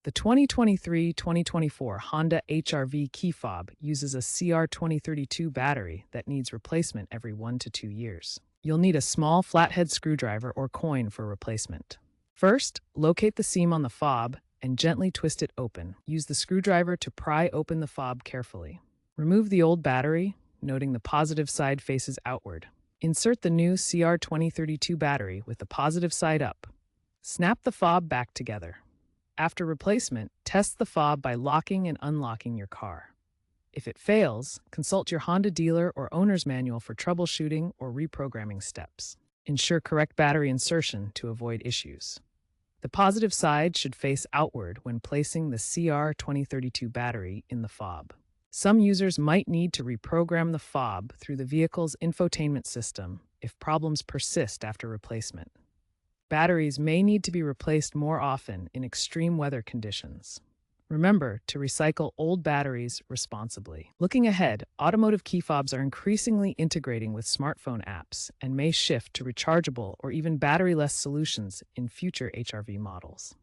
The 2023-2024 Honda HR-V key fob uses a CR2032 battery that needs replacement every 1 to 2 years. You'll need a small flathead screwdriver or coin for replacement. First, locate the seam on the fob and gently twist it open. Use the screwdriver to pry open the fob carefully. Remove the old battery, noting the positive side faces outward. Insert the new CR2032 battery with the positive side up. Snap the fob back together. After replacement, test the fob by locking and unlocking your car. If it fails, consult your Honda dealer or owner's manual for troubleshooting or reprogramming steps. Ensure correct battery insertion to avoid issues. The positive side should face outward when placing the CR2032 battery in the fob. Some users might need to reprogram the fob through the vehicle's infotainment system if problems persist after replacement. Batteries may need to be replaced more often in extreme weather conditions. Remember to recycle old batteries responsibly. Looking ahead, automotive key fobs are increasingly integrating with smartphone apps and may shift to rechargeable or even battery-less solutions in future HR-V models.